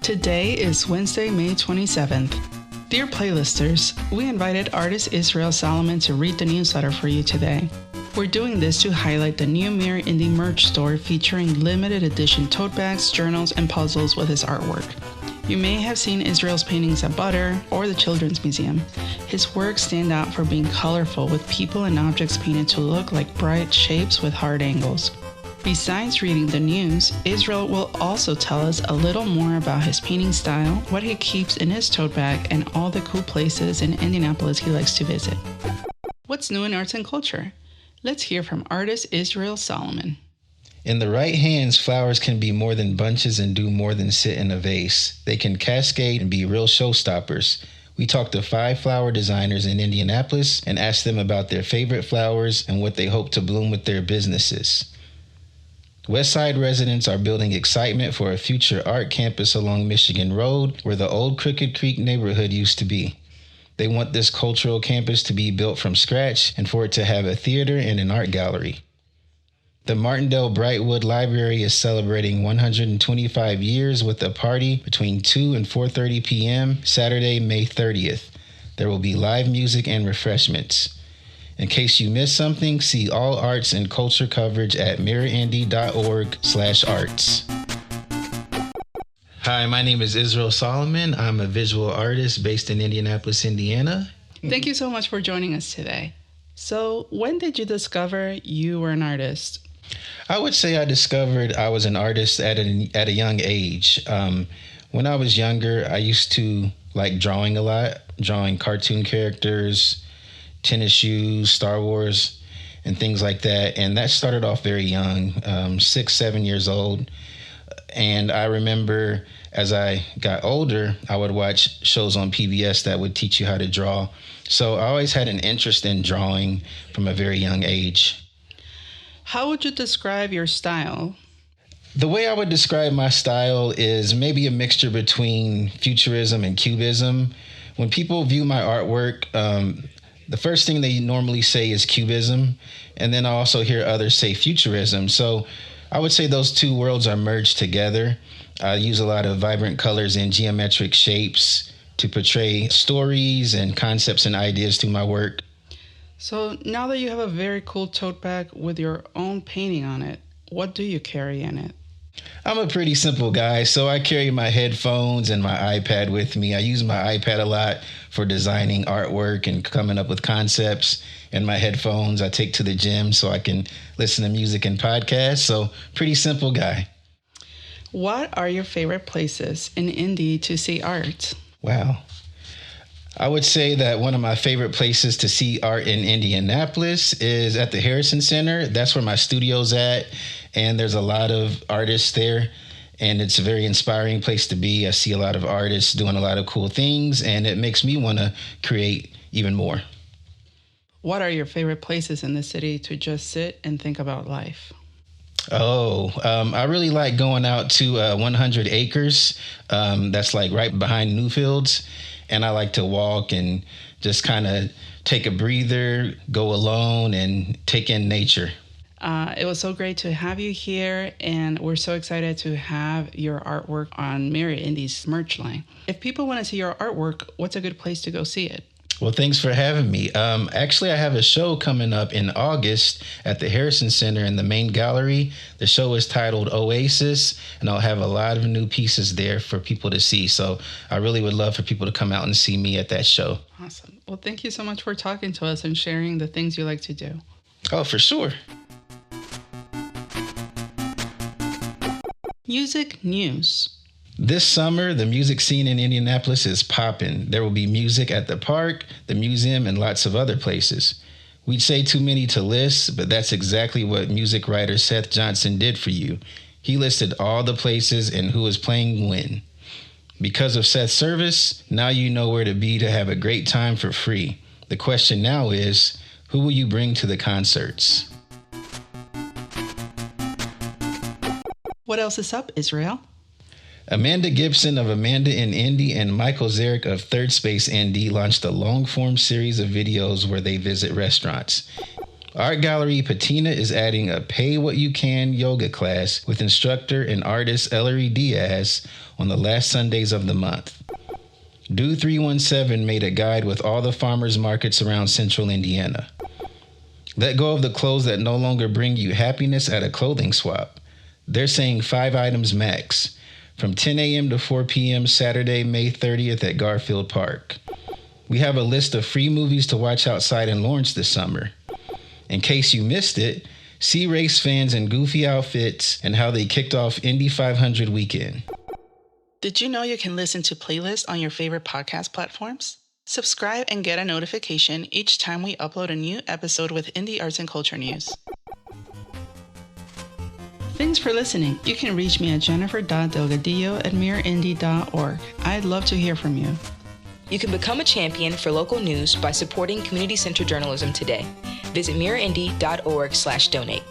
Today is Wednesday, May 27th. Dear playlisters, we invited artist Israel Solomon to read the newsletter for you today. We're doing this to highlight the new Mirror Indie merch store featuring limited edition tote bags, journals, and puzzles with his artwork. You may have seen Israel's paintings at Butter or the Children's Museum. His works stand out for being colorful with people and objects painted to look like bright shapes with hard angles. Besides reading the news, Israel will also tell us a little more about his painting style, what he keeps in his tote bag, and all the cool places in Indianapolis he likes to visit. What's new in arts and culture? Let's hear from artist Israel Solomon. In the right hands, flowers can be more than bunches and do more than sit in a vase. They can cascade and be real showstoppers. We talked to 5 flower designers in Indianapolis and asked them about their favorite flowers and what they hope to bloom with their businesses. Westside residents are building excitement for a future art campus along Michigan Road, where the old Crooked Creek neighborhood used to be. They want this cultural campus to be built from scratch and for it to have a theater and an art gallery. The Martindale Brightwood Library is celebrating 125 years with a party between 2 and 4:30 p.m. Saturday, May 30th. There will be live music and refreshments. In case you missed something, see all arts and culture coverage at mirrorindy.org/arts. Hi, my name is Israel Solomon. I'm a visual artist based in Indianapolis, Indiana. Thank you so much for joining us today. So, when did you discover you were an artist? I would say I discovered I was an artist at a young age. When I was younger, I used to like drawing a lot, drawing cartoon characters, tennis shoes, Star Wars, and things like that. And that started off very young, 6, 7 years old. And I remember as I got older, I would watch shows on PBS that would teach you how to draw. So I always had an interest in drawing from a very young age. How would you describe your style? The way I would describe my style is maybe a mixture between futurism and cubism. When people view my artwork, the first thing they normally say is cubism, and then I also hear others say futurism. So I would say those two worlds are merged together. I use a lot of vibrant colors and geometric shapes to portray stories and concepts and ideas through my work. So now that you have a very cool tote bag with your own painting on it, what do you carry in it? I'm a pretty simple guy, so I carry my headphones and my iPad with me. I use my iPad a lot for designing artwork and coming up with concepts, and my headphones I take to the gym so I can listen to music and podcasts. So pretty simple guy. What are your favorite places in Indy to see art? Wow. I would say that one of my favorite places to see art in Indianapolis is at the Harrison Center. That's where my studio's at, and there's a lot of artists there, and it's a very inspiring place to be. I see a lot of artists doing a lot of cool things, and it makes me want to create even more. What are your favorite places in the city to just sit and think about life? I really like going out to 100 Acres. That's like right behind Newfields. And I like to walk and just kind of take a breather, go alone, and take in nature. It was so great to have you here, and we're so excited to have your artwork on Mirror Indie's merch line. If people want to see your artwork, what's a good place to go see it? Well, thanks for having me. Actually, I have a show coming up in August at the Harrison Center in the main gallery. The show is titled Oasis, and I'll have a lot of new pieces there for people to see. So I really would love for people to come out and see me at that show. Awesome. Well, thank you so much for talking to us and sharing the things you like to do. Oh, for sure. Music news. This summer, the music scene in Indianapolis is popping. There will be music at the park, the museum, and lots of other places. We'd say too many to list, but that's exactly what music writer Seth Johnson did for you. He listed all the places and who is playing when. Because of Seth's service, now you know where to be to have a great time for free. The question now is, who will you bring to the concerts? What else is up, Israel? Amanda Gibson of Amanda in Indy and Michael Zarek of Third Space Indy launched a long-form series of videos where they visit restaurants. Art Gallery Patina is adding a Pay What You Can yoga class with instructor and artist Ellery Diaz on the last Sundays of the month. Do 317 made a guide with all the farmers markets around central Indiana. Let go of the clothes that no longer bring you happiness at a clothing swap. They're saying 5 items max, from 10 a.m. to 4 p.m. Saturday, May 30th at Garfield Park. We have a list of free movies to watch outside in Lawrence this summer. In case you missed it, see race fans in goofy outfits and how they kicked off Indy 500 weekend. Did you know you can listen to playlists on your favorite podcast platforms? Subscribe and get a notification each time we upload a new episode with indie arts and culture news. Thanks for listening. You can reach me at jennifer.delgadillo@mirrorindy.org. I'd love to hear from you. You can become a champion for local news by supporting community-centered journalism today. Visit mirrorindy.org/donate.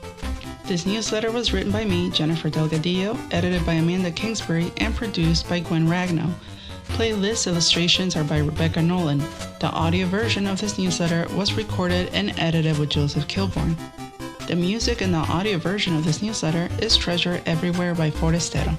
This newsletter was written by me, Jennifer Delgadillo, edited by Amanda Kingsbury, and produced by Gwen Ragno. Playlist illustrations are by Rebecca Nolan. The audio version of this newsletter was recorded and edited with Joseph Kilborn. The music in the audio version of this newsletter is Treasure Everywhere by Forestero.